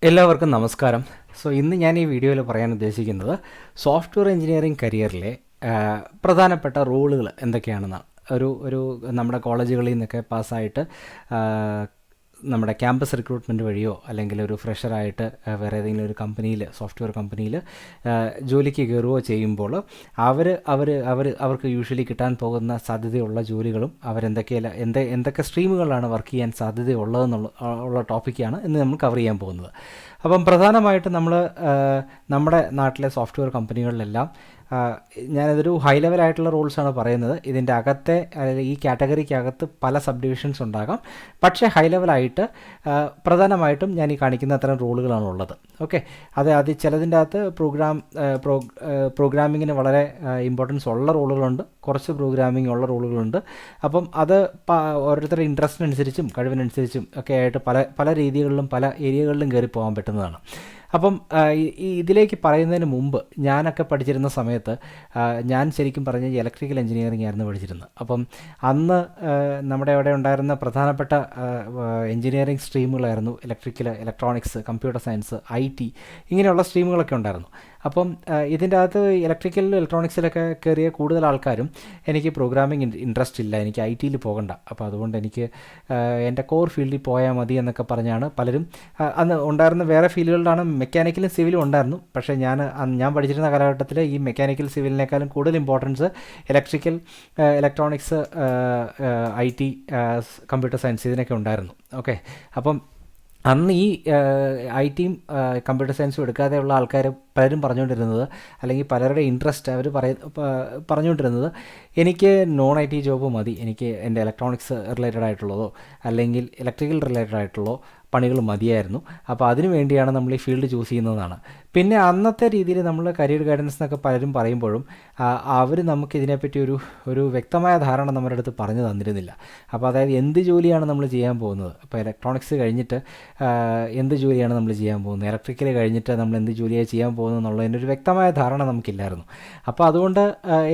എല്ലാവർക്കും നമസ്കാരം. ഇന്ന് ഞാൻ ഈ വീഡിയോയിൽ പറയാൻ ഉദ്ദേശിക്കുന്നത് സോഫ്റ്റ്വെയർ എഞ്ചിനീയറിംഗ് കരിയറിലെ പ്രധാനപ്പെട്ട റോളുകൾ എന്തൊക്കെയാണെന്നാണ്. ഒരു നമ്മുടെ കോളേജുകളിൽ നിന്നൊക്കെ പാസ്സായിട്ട് നമ്മുടെ ക്യാമ്പസ് റിക്രൂട്ട്മെൻറ്റ് വഴിയോ അല്ലെങ്കിൽ ഒരു ഫ്രഷറായിട്ട് വേറെ ഏതെങ്കിലും ഒരു കമ്പനിയിൽ, സോഫ്റ്റ്വെയർ കമ്പനിയിൽ ജോലിക്ക് കയറുകയോ ചെയ്യുമ്പോൾ അവർക്ക് യൂഷ്വലി കിട്ടാൻ പോകുന്ന സാധ്യതയുള്ള ജോലികളും എന്തൊക്കെ സ്ട്രീമുകളാണ് വർക്ക് ചെയ്യാൻ സാധ്യതയുള്ളതെന്നുള്ള ടോപ്പിക്കാണ് ഇന്ന് നമ്മൾ കവർ ചെയ്യാൻ പോകുന്നത്. അപ്പം പ്രധാനമായിട്ട് നമ്മുടെ നാട്ടിലെ സോഫ്റ്റ്വെയർ കമ്പനികളിലെല്ലാം ഞാനതൊരു ഹൈ ലെവലായിട്ടുള്ള റോൾസാണ് പറയുന്നത്. ഇതിൻ്റെ അകത്തെ ഈ കാറ്റഗറിക്കകത്ത് പല സബ് ഡിവിഷൻസ് ഉണ്ടാകാം. പക്ഷേ ഹൈ ലെവലായിട്ട് പ്രധാനമായിട്ടും ഞാൻ ഈ കാണിക്കുന്ന അത്തരം റോളുകളാണ് ഉള്ളത്. ഓക്കെ, അത് ചിലതിൻ്റെ അകത്ത് പ്രോഗ്രാമിങ്ങിന് വളരെ ഇമ്പോർട്ടൻസ് ഉള്ള റോളുകളുണ്ട്, കുറച്ച് പ്രോഗ്രാമിംഗ് ഉള്ള റോളുകളുണ്ട്. അപ്പം അത് ഓരോരുത്തരുടെ ഇൻട്രസ്റ്റിനനുസരിച്ചും കഴിവിനനുസരിച്ചും ഒക്കെ ആയിട്ട് പല രീതികളിലും പല ഏരിയകളിലും കയറി പോകാൻ പറ്റുന്നതാണ്. അപ്പം ഇതിലേക്ക് പറയുന്നതിന് മുമ്പ് ഞാനൊക്കെ പഠിച്ചിരുന്ന സമയത്ത് ഞാൻ ശരിക്കും പറഞ്ഞാൽ ഇലക്ട്രിക്കൽ എഞ്ചിനീയറിംഗ് ആയിരുന്നു പഠിച്ചിരുന്നത്. അപ്പം അന്ന് നമ്മുടെ അവിടെ ഉണ്ടായിരുന്ന പ്രധാനപ്പെട്ട എഞ്ചിനീയറിംഗ് സ്ട്രീമുകളായിരുന്നു electrical, electronics, computer science, IT ഇങ്ങനെയുള്ള സ്ട്രീമുകളൊക്കെ ഉണ്ടായിരുന്നു. അപ്പം ഇതിൻ്റെ അകത്ത് ഇലക്ട്രിക്കലിലും ഇലക്ട്രോണിക്സിലൊക്കെ കയറിയ കൂടുതൽ ആൾക്കാരും എനിക്ക് പ്രോഗ്രാമിംഗ് ഇൻട്രസ്റ്റ് ഇല്ല, എനിക്ക് IT പോകണ്ട, അപ്പോൾ അതുകൊണ്ട് എനിക്ക് എൻ്റെ കോർ ഫീൽഡിൽ പോയാൽ മതി എന്നൊക്കെ പറഞ്ഞാണ് പലരും. അന്ന് ഉണ്ടായിരുന്ന വേറെ ഫീൽഡുകളിലാണ് മെക്കാനിക്കലും സിവിലും ഉണ്ടായിരുന്നു. പക്ഷേ ഞാൻ പഠിച്ചിരുന്ന കാലഘട്ടത്തിൽ ഈ മെക്കാനിക്കൽ സിവിലിനേക്കാളും കൂടുതൽ importance electrical, electronics, IT, computer science ഇതിനൊക്കെ ഉണ്ടായിരുന്നു. ഓക്കെ, അപ്പം അന്ന് ഈ IT-യും കമ്പ്യൂട്ടർ സയൻസും എടുക്കാതെയുള്ള ആൾക്കാർ പലരും പറഞ്ഞുകൊണ്ടിരുന്നത്, അല്ലെങ്കിൽ പലരുടെ ഇൻട്രസ്റ്റ് അവർ പറഞ്ഞുകൊണ്ടിരുന്നത്, എനിക്ക് IT ജോബ് മതി, എനിക്ക് എൻ്റെ ഇലക്ട്രോണിക്സ് റിലേറ്റഡ് ആയിട്ടുള്ളതോ അല്ലെങ്കിൽ ഇലക്ട്രിക്കൽ റിലേറ്റഡ് ആയിട്ടുള്ളതോ പണികൾ മതിയായിരുന്നു. അപ്പോൾ അതിനു വേണ്ടിയാണ് നമ്മൾ ഈ ഫീൽഡ് ചൂസ് ചെയ്യുന്നതാണ്. പിന്നെ അന്നത്തെ രീതിയിൽ നമ്മൾ കരിയർ ഗൈഡൻസ് എന്നൊക്കെ പലരും പറയുമ്പോഴും അവർ നമുക്ക് ഇതിനെപ്പറ്റി ഒരു വ്യക്തമായ ധാരണ നമ്മുടെ അടുത്ത് പറഞ്ഞു തന്നിരുന്നില്ല. അപ്പോൾ അതായത് എന്ത് ജോലിയാണ് നമ്മൾ ചെയ്യാൻ പോകുന്നത്, അപ്പോൾ ഇലക്ട്രോണിക്സ് കഴിഞ്ഞിട്ട് എന്ത് ജോലിയാണ് നമ്മൾ ചെയ്യാൻ പോകുന്നത്, ഇലക്ട്രിക്കൽ കഴിഞ്ഞിട്ട് നമ്മൾ എന്ത് ജോലിയാണ് ചെയ്യാൻ പോകുന്നത് എന്നുള്ളതിൻ്റെ ഒരു വ്യക്തമായ ധാരണ നമുക്കില്ലായിരുന്നു. അപ്പോൾ അതുകൊണ്ട്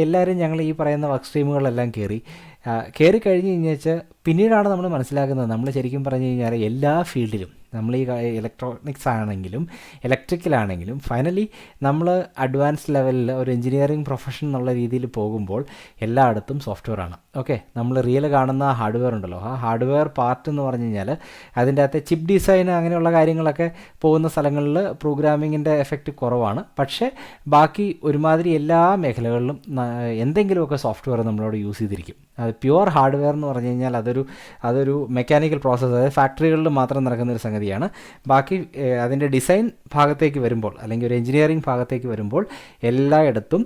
എല്ലാവരും ഞങ്ങൾ ഈ പറയുന്ന വർക്ക് സ്ട്രീമുകളെല്ലാം കയറി കഴിഞ്ഞ് കഴിഞ്ഞാൽ പിന്നീടാണ് നമ്മൾ മനസ്സിലാക്കുന്നത്, നമ്മൾ ശരിക്കും പറഞ്ഞു കഴിഞ്ഞാൽ എല്ലാ ഫീൽഡിലും നമ്മൾ ഈ ഇലക്ട്രോണിക്സ് ആണെങ്കിലും ഇലക്ട്രിക്കലാണെങ്കിലും ഫൈനലി നമ്മൾ അഡ്വാൻസ് ലെവലിൽ ഒരു എഞ്ചിനീയറിംഗ് പ്രൊഫഷൻ എന്നുള്ള രീതിയിൽ പോകുമ്പോൾ എല്ലായിടത്തും സോഫ്റ്റ്വെയർ ആണ്. ഓക്കെ, നമ്മൾ റിയൽ കാണുന്ന ഹാർഡ്വെയർ ഉണ്ടല്ലോ, ആ ഹാർഡ്വെയർ പാർട്ട് എന്ന് പറഞ്ഞു കഴിഞ്ഞാൽ അതിൻ്റെ അകത്ത് ചിപ്പ് ഡിസൈൻ അങ്ങനെയുള്ള കാര്യങ്ങളൊക്കെ പോകുന്ന സ്ഥലങ്ങളിൽ പ്രോഗ്രാമിങ്ങിൻ്റെ എഫക്റ്റ് കുറവാണ്. പക്ഷേ ബാക്കി ഒരുമാതിരി എല്ലാ മേഖലകളിലും എന്തെങ്കിലുമൊക്കെ സോഫ്റ്റ്വെയർ നമ്മളോട് യൂസ് ചെയ്തിരിക്കും. അത് പ്യുവർ ഹാർഡ്വെയർ എന്ന് പറഞ്ഞു കഴിഞ്ഞാൽ അതൊരു മെക്കാനിക്കൽ പ്രോസസ്സ്, അതായത് ഫാക്ടറികളിൽ മാത്രം നടക്കുന്നൊരു സംഗതിയാണ്. ബാക്കി അതിൻ്റെ ഡിസൈൻ ഭാഗത്തേക്ക് വരുമ്പോൾ അല്ലെങ്കിൽ ഒരു എഞ്ചിനീയറിംഗ് ഭാഗത്തേക്ക് വരുമ്പോൾ എല്ലായിടത്തും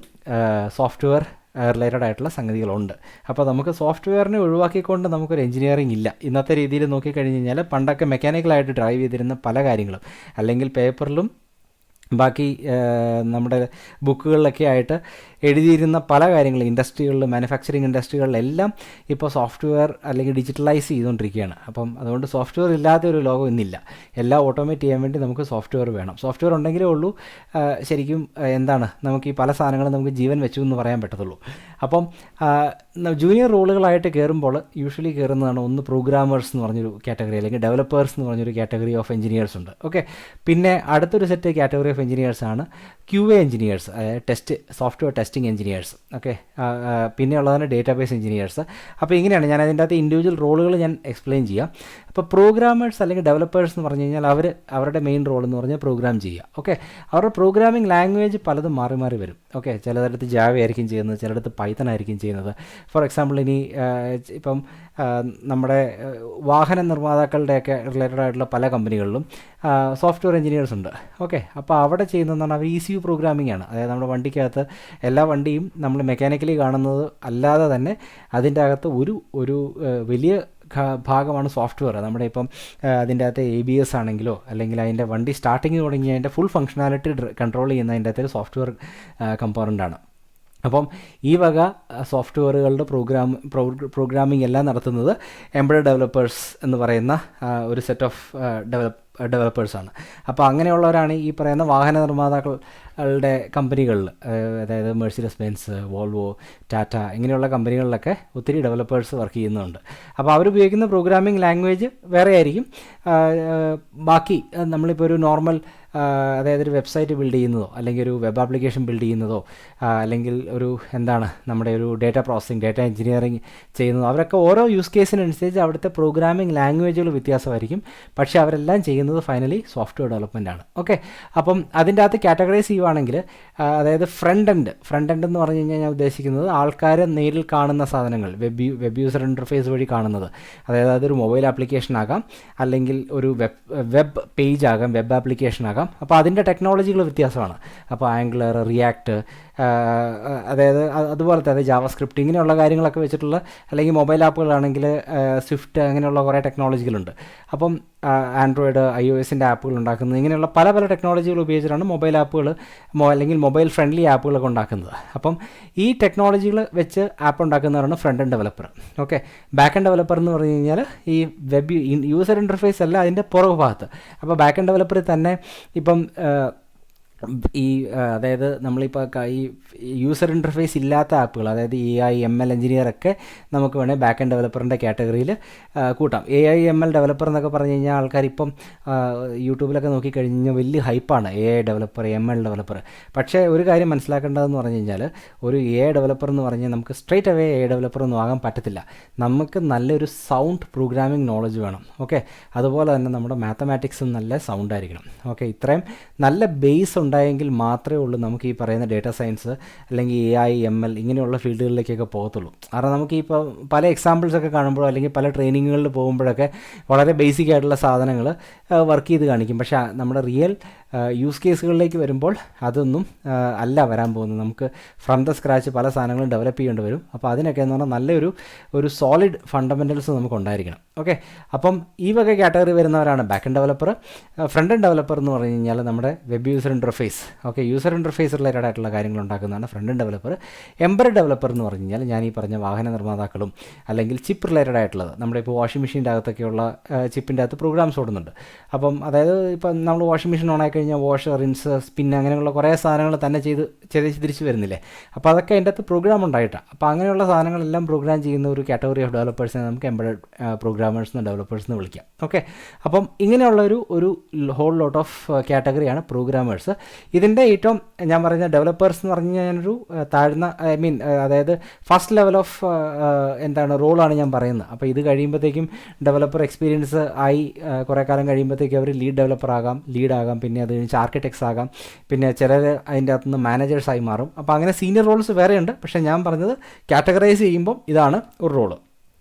സോഫ്റ്റ്വെയർ റിലേറ്റഡ് ആയിട്ടുള്ള സംഗതികളുണ്ട്. അപ്പോൾ നമുക്ക് സോഫ്റ്റ്വെയറിനെ ഒഴിവാക്കിക്കൊണ്ട് നമുക്കൊരു എഞ്ചിനീയറിംഗ് ഇല്ല. ഇന്നത്തെ രീതിയിൽ നോക്കിക്കഴിഞ്ഞ് കഴിഞ്ഞാൽ പണ്ടൊക്കെ മെക്കാനിക്കലായിട്ട് ഡ്രൈവ് ചെയ്തിരുന്ന പല കാര്യങ്ങളും അല്ലെങ്കിൽ പേപ്പറിലും ബാക്കി നമ്മുടെ ബുക്കുകളിലൊക്കെ ആയിട്ട് എഴുതിയിരുന്ന പല കാര്യങ്ങളും ഇൻഡസ്ട്രികളിൽ, മാനുഫാക്ചറിങ് ഇൻഡസ്ട്രികളിലെല്ലാം ഇപ്പോൾ സോഫ്റ്റ്വെയർ അല്ലെങ്കിൽ ഡിജിറ്റലൈസ് ചെയ്തുകൊണ്ടിരിക്കുകയാണ്. അപ്പം അതുകൊണ്ട് സോഫ്റ്റ്വെയർ ഇല്ലാത്ത ഒരു ലോകം ഇന്നില്ല. എല്ലാം ഓട്ടോമേറ്റ് ചെയ്യാൻ വേണ്ടി നമുക്ക് സോഫ്റ്റ്വെയർ വേണം. സോഫ്റ്റ്വെയർ ഉണ്ടെങ്കിലേ ഉള്ളൂ ശരിക്കും നമുക്ക് ഈ പല സാധനങ്ങളും നമുക്ക് ജീവൻ വെച്ചു എന്ന് പറയാൻ പറ്റത്തുള്ളൂ. അപ്പം ജൂനിയർ റോളുകളായിട്ട് കയറുമ്പോൾ യൂഷ്വലി കയറുന്നതാണ് ഒന്ന് പ്രോഗ്രാമേഴ്സ് എന്ന് പറഞ്ഞൊരു കാറ്റഗറി, അല്ലെങ്കിൽ ഡെവലപ്പേഴ്സ് എന്ന് പറഞ്ഞൊരു കാറ്റഗറി ഓഫ് എഞ്ചിനീയേഴ്സ് ഉണ്ട്. ഓക്കെ, പിന്നെ അടുത്തൊരു സെറ്റ് കാറ്റഗറി ഓഫ് എഞ്ചിനീയേഴ്സാണ് QA എഞ്ചിനീയേഴ്സ്, അതായത് സോഫ്റ്റ്വെയർ ടെസ്റ്റിംഗ് എഞ്ചിനീയേഴ്സ്. ഓക്കെ, പിന്നെ ഉള്ളതാണ് ഡേറ്റാബേസ് എഞ്ചിനീയേഴ്സ്. അപ്പോൾ ഇങ്ങനെയാണ് ഞാൻ അതിൻ്റെ അകത്ത് ഇൻഡിവിജ്വൽ റോളുകൾ ഞാൻ എക്സ്പ്ലെയിൻ ചെയ്യാം. അപ്പോൾ പ്രോഗ്രാമേഴ്സ് അല്ലെങ്കിൽ ഡെവലപ്പേഴ്സ് എന്ന് പറഞ്ഞു കഴിഞ്ഞാൽ അവരുടെ മെയിൻ റോൾ എന്ന് പറഞ്ഞാൽ പ്രോഗ്രാം ചെയ്യുക. ഓക്കെ, അവരുടെ പ്രോഗ്രാമിംഗ് ലാംഗ്വേജ് പലതും മാറി മാറി വരും. ഓക്കെ, ചിലയിടത്ത് ജാവ ആയിരിക്കും ചെയ്യുന്നത്, ചിലയിടത്ത് പൈത്തൺ ആയിരിക്കും ചെയ്യുന്നത്. ഫോർ എക്സാമ്പിൾ ഇപ്പം നമ്മുടെ വാഹന നിർമ്മാതാക്കളുടെയൊക്കെ റിലേറ്റഡ് ആയിട്ടുള്ള പല കമ്പനികളിലും സോഫ്റ്റ്വെയർ എഞ്ചിനീയേഴ്സ് ഉണ്ട്. ഓക്കെ, അപ്പോൾ അവിടെ ചെയ്യുന്നതെന്ന് പറഞ്ഞാൽ ECU പ്രോഗ്രാമിംഗ് ആണ്. അതായത് നമ്മുടെ വണ്ടിക്കകത്ത് എല്ലാ വണ്ടിയും നമ്മൾ മെക്കാനിക്കലി കാണുന്നത് അല്ലാതെ തന്നെ അതിൻ്റെ അകത്ത് ഒരു വലിയ ഭാഗമാണ് സോഫ്റ്റ്വെയർ. നമ്മുടെ ഇപ്പം അതിൻ്റെ അകത്ത് ABS ആണെങ്കിലോ അല്ലെങ്കിൽ അതിൻ്റെ വണ്ടി സ്റ്റാർട്ടിങ് തുടങ്ങി അതിൻ്റെ ഫുൾ ഫങ്ഷനാലിറ്റി കൺട്രോൾ ചെയ്യുന്ന അതിൻ്റെ അകത്തൊരു സോഫ്റ്റ്വെയർ കമ്പോണൻ്റാണ്. അപ്പം ഈ വക സോഫ്റ്റ്വെയറുകളുടെ പ്രോഗ്രാമിംഗ് എല്ലാം നടത്തുന്നത് എംബഡഡ് ഡെവലപ്പേഴ്സ് എന്ന് പറയുന്ന ഒരു സെറ്റ് ഓഫ് ഡെവലപ്പേഴ്സാണ്. അപ്പോൾ അങ്ങനെയുള്ളവരാണ് ഈ പറയുന്ന വാഹന നിർമ്മാതാക്കളുടെ കമ്പനികളിൽ, അതായത് മെഴ്സിഡസ് ബെൻസ്, വോൾവോ, ടാറ്റ ഇങ്ങനെയുള്ള കമ്പനികളിലൊക്കെ ഒത്തിരി ഡെവലപ്പേഴ്സ് വർക്ക് ചെയ്യുന്നുണ്ട്. അപ്പോൾ അവരുപയോഗിക്കുന്ന പ്രോഗ്രാമിംഗ് ലാംഗ്വേജ് വേറെ ആയിരിക്കും. ബാക്കി നമ്മളിപ്പോൾ ഒരു നോർമൽ, അതായത് ഒരു വെബ്സൈറ്റ് ബിൽഡ് ചെയ്യുന്നതോ അല്ലെങ്കിൽ ഒരു വെബ് ആപ്ലിക്കേഷൻ ബിൽഡ് ചെയ്യുന്നതോ അല്ലെങ്കിൽ ഒരു നമ്മുടെ ഒരു ഡേറ്റ പ്രോസസ്സിങ്, ഡേറ്റ എഞ്ചിനീയറിംഗ് ചെയ്യുന്നതോ, അവരൊക്കെ ഓരോ യൂസ് കേസിനനുസരിച്ച് അവിടുത്തെ പ്രോഗ്രാമിംഗ് ലാംഗ്വേജുകൾ വ്യത്യാസമായിരിക്കും. പക്ഷേ അവരെല്ലാം ചെയ്യുന്നത് ഫൈനലി സോഫ്റ്റ്വെയർ ഡെവലപ്മെൻ്റ് ആണ്. ഓക്കെ, അപ്പം അതിൻ്റെ അകത്ത് കാറ്റഗറൈസ് ചെയ്യുവാണെങ്കിൽ, അതായത് ഫ്രണ്ട് എൻഡ് എന്ന് പറഞ്ഞു കഴിഞ്ഞാൽ ഞാൻ ഉദ്ദേശിക്കുന്നത് ആൾക്കാർ നേരിൽ കാണുന്ന സാധനങ്ങൾ, വെബ് യൂസർ ഇൻ്റർഫേസ് വഴി കാണുന്നത്. അതായത് അതൊരു മൊബൈൽ ആപ്ലിക്കേഷൻ ആകാം, അല്ലെങ്കിൽ ഒരു വെബ് പേജ് ആകാം, വെബ് ആപ്ലിക്കേഷൻ ആകാം. അപ്പോൾ അതിൻ്റെ ടെക്നോളജികൾ വ്യത്യാസമാണ്. അപ്പോൾ ആംഗുലർ, റിയാക്ട്, അതായത് അതുപോലത്തെ, അതായത് ജാവാസ്ക്രിപ്റ്റ് ഇങ്ങനെയുള്ള കാര്യങ്ങളൊക്കെ വെച്ചിട്ടുള്ള, അല്ലെങ്കിൽ മൊബൈൽ ആപ്പുകളാണെങ്കിൽ സ്വിഫ്റ്റ്, അങ്ങനെയുള്ള കുറേ ടെക്നോളജികളുണ്ട്. അപ്പം ആൻഡ്രോയിഡ്, iOSൻ്റെ ആപ്പുകൾ ഉണ്ടാക്കുന്നത്, ഇങ്ങനെയുള്ള പല പല ടെക്നോളജികൾ ഉപയോഗിച്ചിട്ടാണ് മൊബൈൽ ആപ്പുകൾ അല്ലെങ്കിൽ മൊബൈൽ ഫ്രണ്ട്ലി ആപ്പുകളൊക്കെ ഉണ്ടാക്കുന്നത്. അപ്പം ഈ ടെക്നോളജികൾ വെച്ച് ആപ്പ് ഉണ്ടാക്കുന്നവരാണ് front end developer. Okay, back end developer എന്ന് പറഞ്ഞു കഴിഞ്ഞാൽ ഈ വെബ് യൂസർ ഇൻ്റർഫേസ് അല്ല, അതിൻ്റെ പുറകു ഭാഗത്ത്. അപ്പോൾ ബാക്ക് എൻഡ് ഡെവലപ്പർ തന്നെ ഇപ്പം ഈ അതായത് നമ്മളിപ്പോൾ ഈ യൂസർ ഇൻ്റർഫേസ് ഇല്ലാത്ത ആപ്പുകൾ, അതായത് AI ML എഞ്ചിനീയറൊക്കെ നമുക്ക് വേണേൽ ബാക്ക് എൻഡ് ഡെവലപ്പറിൻ്റെ കാറ്റഗറിയിൽ കൂട്ടാം. AI ML ഡെവലപ്പർ എന്നൊക്കെ പറഞ്ഞു കഴിഞ്ഞാൽ ആൾക്കാർ ഇപ്പം യൂട്യൂബിലൊക്കെ നോക്കിക്കഴിഞ്ഞാൽ വലിയ ഹൈപ്പാണ് AI ഡെവലപ്പർ, ML ഡെവലപ്പർ. പക്ഷേ ഒരു കാര്യം മനസ്സിലാക്കേണ്ടതെന്ന് പറഞ്ഞു കഴിഞ്ഞാൽ, ഒരു AI ഡെവലപ്പർ എന്ന് പറഞ്ഞാൽ നമുക്ക് സ്ട്രെയിറ്റ് അവേ AI ഡെവലപ്പർ ഒന്നും ആകാൻ പറ്റത്തില്ല. നമുക്ക് നല്ലൊരു സൗണ്ട് പ്രോഗ്രാമിംഗ് നോളജ് വേണം. ഓക്കെ, അതുപോലെ തന്നെ നമ്മുടെ മാത്തമാറ്റിക്സും നല്ല സൗണ്ട് ആയിരിക്കണം. ഓക്കെ, ഇത്രയും നല്ല ബേസ് ഉണ്ടായെങ്കിൽ മാത്രമേ ഉള്ളൂ നമുക്ക് ഈ പറയുന്ന ഡേറ്റ സയൻസ് അല്ലെങ്കിൽ AI ML ഇങ്ങനെയുള്ള ഫീൽഡുകളിലേക്കൊക്കെ പോകത്തുള്ളൂ. കാരണം നമുക്ക് ഇപ്പോൾ പല എക്സാമ്പിൾസൊക്കെ കാണുമ്പോഴോ അല്ലെങ്കിൽ പല ട്രെയിനിങ്ങുകളിൽ പോകുമ്പോഴൊക്കെ വളരെ ബേസിക് ആയിട്ടുള്ള സാധനങ്ങൾ വർക്ക് ചെയ്ത് കാണിക്കും. പക്ഷേ നമ്മുടെ റിയൽ യൂസ് കേസുകളിലേക്ക് വരുമ്പോൾ അതൊന്നും അല്ല വരാൻ പോകുന്നത്. നമുക്ക് ഫ്രം ദ സ്ക്രാച്ച് പല സാധനങ്ങളും ഡെവലപ്പ് ചെയ്യേണ്ടി വരും. അപ്പോൾ അതിനൊക്കെ എന്ന് പറഞ്ഞാൽ നല്ലൊരു സോളിഡ് ഫണ്ടമെൻ്റൽസ് നമുക്ക് ഉണ്ടായിരിക്കണം. ഓക്കെ, അപ്പം ഈ വക കാറ്റഗറി വരുന്നവരാണ് back end developer. Front end developer എന്ന് പറഞ്ഞു കഴിഞ്ഞാൽ നമ്മുടെ web user interface, okay, user interface related ആയിട്ടുള്ള കാര്യങ്ങൾ ഉണ്ടാക്കുന്നതാണ് front end developer. Embedded developer എന്ന് പറഞ്ഞു കഴിഞ്ഞാൽ ഞാൻ ഈ പറഞ്ഞ വാഹന നിർമ്മാതാക്കളും അല്ലെങ്കിൽ ചിപ്പ് റിലേറ്റഡ് ആയിട്ടുള്ളത്, നമ്മുടെ ഇപ്പോൾ വാഷിംഗ് മെഷീൻ്റെ അകത്തൊക്കെയുള്ള ചിപ്പിൻ്റെ അകത്ത് പ്രോഗ്രാംസ് ഓടുന്നുണ്ട്. അപ്പം അതായത് ഇപ്പം നമ്മൾ വാഷിംഗ് മെഷീൻ ഓൺ ആയി കഴിഞ്ഞാൽ വാഷ്, റിൻസ്, സ്പിൻ അങ്ങനെയുള്ള കുറേ സാധനങ്ങൾ തന്നെ ചെയ്ത് തിരിച്ച് വരുന്നില്ലേ. അപ്പോൾ അതൊക്കെ അതിൻ്റെ അകത്ത് പ്രോഗ്രാം ഉണ്ടായിട്ടാണ്. അപ്പോൾ അങ്ങനെയുള്ള സാധനങ്ങളെല്ലാം പ്രോഗ്രാം ചെയ്യുന്ന ഒരു കാറ്റഗറി ഓഫ് ഡെവലപ്പേഴ്സിനെ നമുക്ക് എംബഡഡ് പ്രോഗ്രാമേഴ്സ് എന്ന് ഡെവലപ്പേഴ്സ് എന്ന് വിളിക്കാം. ഓക്കെ, അപ്പം ഇങ്ങനെയുള്ള ഒരു ഹോൾ ലോട്ട് ഓഫ് കാറ്റഗറിയാണ് പ്രോഗ്രാമേഴ്സ്. ഇതിൻ്റെ ഏറ്റവും ഞാൻ പറഞ്ഞ ഡെവലപ്പേഴ്സ് എന്ന് പറഞ്ഞു കഴിഞ്ഞാൽ ഞാനൊരു താഴ്ന്ന, അതായത് ഫസ്റ്റ് ലെവൽ ഓഫ് റോളാണ് ഞാൻ പറയുന്നത്. അപ്പോൾ ഇത് കഴിയുമ്പോഴത്തേക്കും ഡെവലപ്പർ എക്സ്പീരിയൻസ് ആയി കുറേ കാലം കഴിയുമ്പോഴത്തേക്കും അവർ ലീഡാകാം, പിന്നെ അത് കഴിഞ്ഞ് ആർക്കിടെക്ട്സ് ആകാം, പിന്നെ ചിലർ അതിൻ്റെ അകത്തുനിന്ന് മാനേജേഴ്സായി മാറും. അപ്പോൾ അങ്ങനെ സീനിയർ റോൾസ് വേറെയുണ്ട്. പക്ഷേ ഞാൻ പറഞ്ഞത് കാറ്റഗറൈസ് ചെയ്യുമ്പം ഇതാണ് ഒരു റോള്.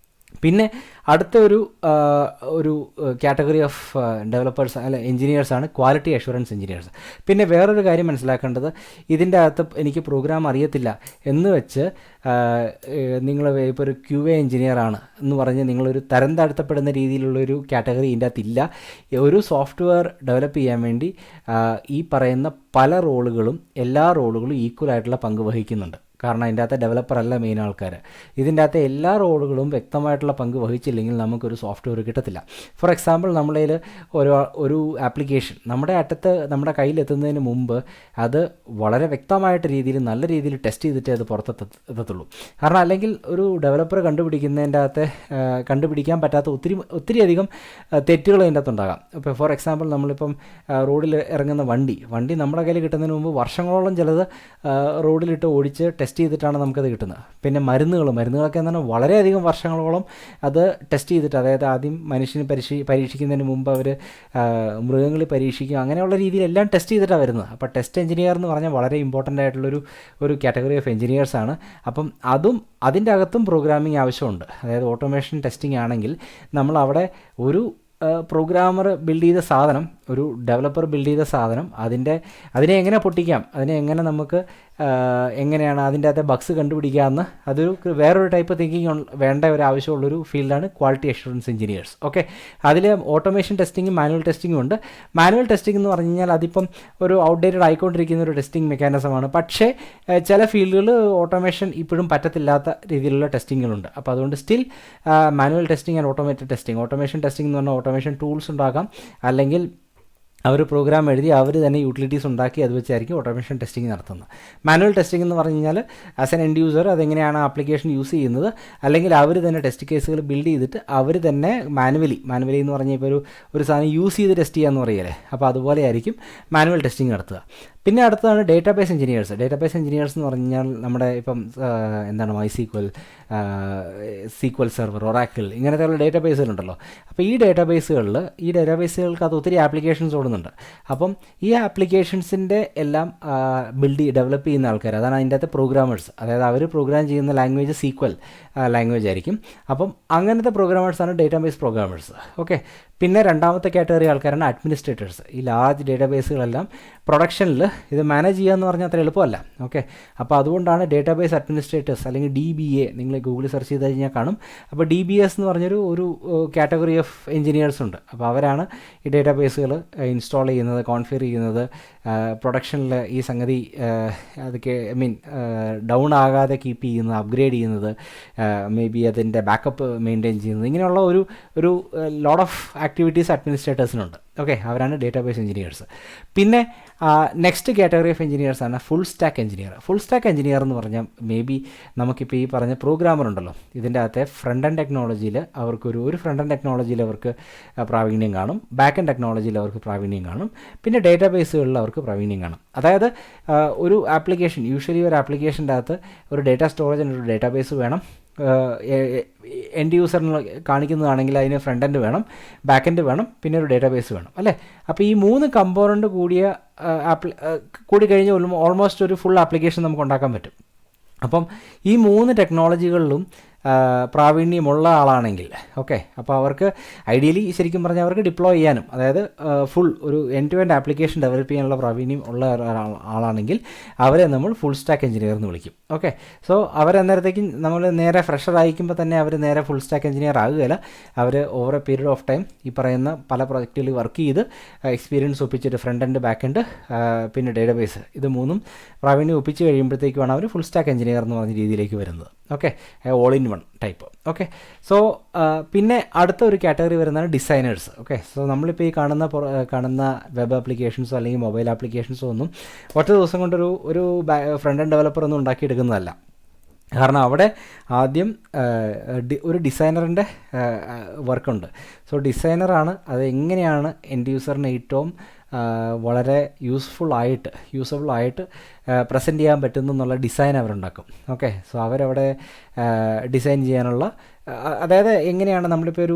പിന്നെ അടുത്ത ഒരു കാറ്റഗറി ഓഫ് ഡെവലപ്പേഴ്സ് അല്ല എഞ്ചിനീയേഴ്സാണ് ക്വാളിറ്റി അഷുറൻസ് എഞ്ചിനീയേഴ്സ്. പിന്നെ വേറൊരു കാര്യം മനസ്സിലാക്കേണ്ടത്, ഇതിൻ്റെ അകത്ത് എനിക്ക് പ്രോഗ്രാം അറിയത്തില്ല എന്ന് വെച്ച് നിങ്ങൾ ഇപ്പോൾ ഒരു QA എഞ്ചിനീയറാണ് എന്ന് പറഞ്ഞ് നിങ്ങളൊരു തരം താഴ്ത്തപ്പെടുന്ന രീതിയിലുള്ളൊരു കാറ്റഗറി ഇതിൻ്റെ അകത്തില്ല. ഒരു സോഫ്റ്റ്വെയർ ഡെവലപ്പ് ചെയ്യാൻ വേണ്ടി ഈ പറയുന്ന പല റോളുകളും, എല്ലാ റോളുകളും ഈക്വലായിട്ടുള്ള പങ്ക് വഹിക്കുന്നുണ്ട്. കാരണം അതിൻ്റെ അകത്ത് ഡെവലപ്പറല്ല മെയിൻ ആൾക്കാർ. ഇതിൻ്റെ അകത്ത് എല്ലാ റോളുകളും വ്യക്തമായിട്ടുള്ള പങ്ക് വഹിച്ചില്ലെങ്കിൽ നമുക്കൊരു സോഫ്റ്റ്വെയർ കിട്ടത്തില്ല. ഫോർ എക്സാമ്പിൾ, നമ്മളതിൽ ഒരു ആപ്ലിക്കേഷൻ നമ്മുടെ കയ്യിലെത്തുന്നതിന് മുമ്പ് അത് വളരെ വ്യക്തമായിട്ട് രീതിയിൽ, നല്ല രീതിയിൽ ടെസ്റ്റ് ചെയ്തിട്ടേ അത് പുറത്തെത്തത്തുള്ളൂ. കാരണം അല്ലെങ്കിൽ ഒരു ഡെവലപ്പർ കണ്ടുപിടിക്കുന്നതിൻ്റെ അകത്ത് കണ്ടുപിടിക്കാൻ പറ്റാത്ത ഒത്തിരിയധികം തെറ്റുകൾ അതിൻ്റെ അകത്തുണ്ടാകാം. ഇപ്പോൾ ഫോർ എക്സാമ്പിൾ, നമ്മളിപ്പം റോഡിൽ ഇറങ്ങുന്ന വണ്ടി നമ്മുടെ കയ്യിൽ കിട്ടുന്നതിന് മുമ്പ് വർഷങ്ങളോളം ചിലത് റോഡിലിട്ട് ഓടിച്ച് ടെസ്റ്റ് ചെയ്തിട്ടാണ് നമുക്കത് കിട്ടുന്നത്. പിന്നെ മരുന്നുകളൊക്കെ എന്ന് പറഞ്ഞാൽ വളരെയധികം വർഷങ്ങളോളം അത് ടെസ്റ്റ് ചെയ്തിട്ട്, അതായത് ആദ്യം മനുഷ്യന് പരീക്ഷിക്കുന്നതിന് മുമ്പ് അവർ മൃഗങ്ങളിൽ പരീക്ഷിക്കും, അങ്ങനെയുള്ള രീതിയിലെല്ലാം ടെസ്റ്റ് ചെയ്തിട്ടാണ് വരുന്നത്. അപ്പോൾ ടെസ്റ്റ് എഞ്ചിനീയർ എന്ന് പറഞ്ഞാൽ വളരെ ഇമ്പോർട്ടൻ്റ് ആയിട്ടുള്ളൊരു കാറ്റഗറി ഓഫ് എഞ്ചിനീയേഴ്സാണ്. അപ്പം അതിൻ്റെ അകത്തും പ്രോഗ്രാമിംഗ് ആവശ്യമുണ്ട്. അതായത് ഓട്ടോമേഷൻ ടെസ്റ്റിംഗ് ആണെങ്കിൽ നമ്മൾ അവിടെ ഒരു പ്രോഗ്രാമർ ബിൽഡ് ചെയ്ത സാധനം, ഒരു ഡെവലപ്പർ ബിൽഡ് ചെയ്ത സാധനം, അതിനെ എങ്ങനെ പൊട്ടിക്കാം, അതിനെ എങ്ങനെ നമുക്ക് എങ്ങനെയാണ് അതിൻ്റെ അകത്തെ ബഗ്സ് കണ്ടുപിടിക്കാമെന്ന്, അതൊരു വേറൊരു ടൈപ്പ് തിങ്കിങ് വേണ്ട ഒരു ആവശ്യമുള്ളൊരു ഫീൽഡാണ് ക്വാളിറ്റി അഷുറൻസ് എഞ്ചിനീയേഴ്സ്. ഓക്കെ, അതിൽ ഓട്ടോമേഷൻ ടെസ്റ്റിങ്ങും മാനുവൽ ടെസ്റ്റിങ്ങും ഉണ്ട്. മാനുവൽ ടെസ്റ്റിംഗ് എന്ന് പറഞ്ഞു കഴിഞ്ഞാൽ അതിപ്പം ഒരു ഔട്ട്ഡേറ്റഡ് ആയിക്കൊണ്ടിരിക്കുന്ന ഒരു ടെസ്റ്റിംഗ് മെക്കാനിസമാണ്. പക്ഷേ ചില ഫീൽഡുകൾ ഓട്ടോമേഷൻ ഇപ്പോഴും പറ്റത്തില്ലാത്ത രീതിയിലുള്ള ടെസ്റ്റിങ്ങുകളുണ്ട്. അപ്പോൾ അതുകൊണ്ട് still manual testing and automated testing, automation testing എന്ന് പറഞ്ഞാൽ ഓട്ടോമേഷൻ ടൂൾസ് ഉണ്ടാകാം, അല്ലെങ്കിൽ അവർ പ്രോഗ്രാം എഴുതി അവർ തന്നെ യൂട്ടിലിറ്റീസ് ഉണ്ടാക്കി അത് വെച്ചായിരിക്കും ഓട്ടോമേഷൻ ടെസ്റ്റിംഗ് നടത്തുന്നത്. മാനുവൽ ടെസ്റ്റിംഗ് എന്ന് പറഞ്ഞു കഴിഞ്ഞാൽ ആസ് എൻ എൻഡ് യൂസർ അതെങ്ങനെയാണ് ആപ്ലിക്കേഷൻ യൂസ് ചെയ്യുന്നത്, അല്ലെങ്കിൽ അവർ തന്നെ ടെസ്റ്റ് കേസുകൾ ബിൽഡ് ചെയ്തിട്ട് അവർ തന്നെ മാനുവലി എന്ന് പറഞ്ഞാൽ ഇപ്പോൾ ഒരു സാധനം യൂസ് ചെയ്ത് ടെസ്റ്റ് ചെയ്യാമെന്ന് പറയല്ലേ, അപ്പോൾ അതുപോലെ ആയിരിക്കും മാനുവൽ ടെസ്റ്റിംഗ് നടത്തുക. പിന്നെ അടുത്തതാണ് ഡേറ്റാബേസ് എഞ്ചിനീയേഴ്സ്. ഡേറ്റാബേസ് എഞ്ചിനീയേഴ്സ് എന്ന് പറഞ്ഞാൽ നമ്മുടെ ഇപ്പം എന്താണ് MySQL, SQL സെർവർ, ഒറാക്കിൾ ഇങ്ങനത്തെയുള്ള ഡേറ്റാബേസുകളുണ്ടല്ലോ. അപ്പോൾ ഈ ഡേറ്റാബേസുകൾക്ക് അത് ഒത്തിരി ആപ്ലിക്കേഷൻസ് ഓടുന്നുണ്ട്. അപ്പം ഈ ആപ്ലിക്കേഷൻസിൻ്റെ എല്ലാം ഡെവലപ്പ് ചെയ്യുന്ന ആൾക്കാർ, അതാണ് അതിൻ്റെ അകത്ത് പ്രോഗ്രാമേഴ്സ്. അതായത് അവർ പ്രോഗ്രാം ചെയ്യുന്ന ലാംഗ്വേജ് SQL ലാംഗ്വേജ് ആയിരിക്കും. അപ്പം അങ്ങനത്തെ പ്രോഗ്രാമേഴ്സാണ് ഡേറ്റാബേസ് പ്രോഗ്രാമേഴ്സ്. ഓക്കെ. പിന്നെ രണ്ടാമത്തെ കാറ്റഗറി ആൾക്കാരാണ് അഡ്മിനിസ്ട്രേറ്റേഴ്സ്. ഈ ലാർജ് ഡേറ്റാബേസുകളെല്ലാം പ്രൊഡക്ഷനിൽ ഇത് മാനേജ് ചെയ്യുക എന്ന് പറഞ്ഞാൽ അത്ര എളുപ്പമല്ല. ഓക്കെ. അപ്പോൾ അതുകൊണ്ടാണ് ഡേറ്റാബേസ് അഡ്മിനിസ്ട്രേറ്റേഴ്സ് അല്ലെങ്കിൽ DBA നിങ്ങൾ ഗൂഗിളിൽ സെർച്ച് ചെയ്ത് കഴിഞ്ഞാൽ കാണും. അപ്പോൾ DBS എന്ന് പറഞ്ഞൊരു കാറ്റഗറി ഓഫ് എഞ്ചിനീയേഴ്സ് ഉണ്ട്. അപ്പോൾ അവരാണ് ഈ ഡേറ്റാബേസുകൾ ഇൻസ്റ്റാൾ ചെയ്യുന്നത്, കോൺഫിഗർ ചെയ്യുന്നത്, പ്രൊഡക്ഷനിൽ ഈ സംഗതി അതൊക്കെ ഡൗൺ ആകാതെ കീപ്പ് ചെയ്യുന്നത്, അപ്ഗ്രേഡ് ചെയ്യുന്നത്, മേ ബി അതിൻ്റെ ബാക്കപ്പ് മെയിൻറ്റെയിൻ ചെയ്യുന്നത്, ഇങ്ങനെയുള്ള ഒരു ലോട്ട് ഓഫ് ആക്ടിവിറ്റീസ് അഡ്മിനിസ്ട്രേറ്റേഴ്സിനുണ്ട്. ഓക്കെ. അവരാണ് ഡേറ്റാബേസ് എഞ്ചിനീയേഴ്സ്. പിന്നെ നെക്സ്റ്റ് കാറ്റഗറി ഓഫ് എഞ്ചിനീയേഴ്സാണ് full stack engineer. Full stack engineer എന്ന് പറഞ്ഞാൽ മേ ബി നമുക്കിപ്പോൾ ഈ പറഞ്ഞ പ്രോഗ്രാമർ ഉണ്ടല്ലോ, ഇതിൻ്റെ അകത്തെ ഫ്രണ്ട് എൻഡ് ടെക്നോളജിയിൽ ഒരു ഫ്രണ്ട് എൻഡ് ടെക്നോളജിയിൽ അവർക്ക് പ്രാവീണ്യം കാണും, ബാക്ക് എൻഡ് ടെക്നോളജിയിൽ അവർക്ക് പ്രാവീണ്യം കാണും, പിന്നെ ഡേറ്റാബേസുകളിൽ അവർക്ക് പ്രാവീണ്യം കാണും. അതായത് ഒരു ആപ്ലിക്കേഷൻ, യൂഷ്വലി ഒരു ആപ്ലിക്കേഷൻ്റെ അകത്ത് ഒരു ഡേറ്റാ സ്റ്റോറേജ് ഒരു ഡേറ്റാബേസ് വേണം. എൻഡ് യൂസറിന് കാണിക്കുന്നതാണെങ്കിൽ അതിന് ഫ്രണ്ട് എൻഡ് വേണം, ബാക്ക് എൻഡ് വേണം, പിന്നെ ഒരു ഡേറ്റാബേസ് വേണം, അല്ലേ? അപ്പോൾ ഈ 3 കമ്പോണൻറ്റ് കൂടി കഴിഞ്ഞ് ഓൾമോസ്റ്റ് ഒരു ഫുൾ ആപ്ലിക്കേഷൻ നമുക്ക് ഉണ്ടാക്കാൻ പറ്റും. അപ്പം ഈ 3 ടെക്നോളജികളിലും പ്രാവീണ്യമുള്ള ആളാണെങ്കിൽ ഓക്കെ, അപ്പോൾ അവർക്ക് ഐഡിയലി ശരിക്കും പറഞ്ഞാൽ അവർക്ക് ഡിപ്ലോയ് ചെയ്യാനും, അതായത് ഫുൾ ഒരു end to end application develop ചെയ്യാനുള്ള പ്രാവീണ്യം ഉള്ള ആളാണെങ്കിൽ അവരെ നമ്മൾ ഫുൾ സ്റ്റാക്ക് എഞ്ചിനീയർ എന്ന് വിളിക്കും. ഓക്കെ. സോ അവരന്നേരത്തേക്കും നമ്മൾ നേരെ ഫ്രഷർ ആയിരിക്കുമ്പോൾ തന്നെ അവർ നേരെ ഫുൾ സ്റ്റാക്ക് എഞ്ചിനീയർ ആകുകയില്ല. അവർ over a period of time ഈ പറയുന്ന പല പ്രോജക്റ്റുകളിൽ വർക്ക് ചെയ്ത് എക്സ്പീരിയൻസ് ഒപ്പിച്ചിട്ട് ഫ്രണ്ട് എൻഡ് ബാക്ക് എൻഡ് പിന്നെ ഡേറ്റാബേസ് ഇത് 3 പ്രാവീണ്യം ഒപ്പിച്ച് കഴിയുമ്പോഴത്തേക്കുമാണ് അവർ ഫുൾ സ്റ്റാക്ക് എഞ്ചിനീയർ എന്ന് പറഞ്ഞ രീതിയിലേക്ക് വരുന്നത്. Okay. All in one type. Okay. So പിന്നെ അടുത്ത ഒരു കാറ്റഗറി വരുന്നതാണ് ഡിസൈനേഴ്സ്. ഓക്കെ. സോ നമ്മളിപ്പോൾ ഈ കാണുന്ന വെബ് ആപ്ലിക്കേഷൻസോ അല്ലെങ്കിൽ മൊബൈൽ ആപ്ലിക്കേഷൻസോ ഒന്നും ഒറ്റ ദിവസം കൊണ്ടൊരു ഫ്രണ്ട് എൻഡ് ഡെവലപ്പർ ഒന്നും ഉണ്ടാക്കിയെടുക്കുന്നതല്ല. കാരണം അവിടെ ആദ്യം ഒരു ഡിസൈനറിൻ്റെ വർക്കുണ്ട്. സോ ഡിസൈനറാണ് അത് എങ്ങനെയാണ് എൻഡ് യൂസറിന് ഏറ്റവും വളരെ യൂസബിൾ ആയിട്ട് പ്രസൻറ്റ് ചെയ്യാൻ പറ്റുന്നു എന്നുള്ള ഡിസൈൻ അവരുണ്ടാക്കും. ഓക്കെ. സോ അവരവിടെ ഡിസൈൻ ചെയ്യാനുള്ള, അതായത് എങ്ങനെയാണ് നമ്മളിപ്പോൾ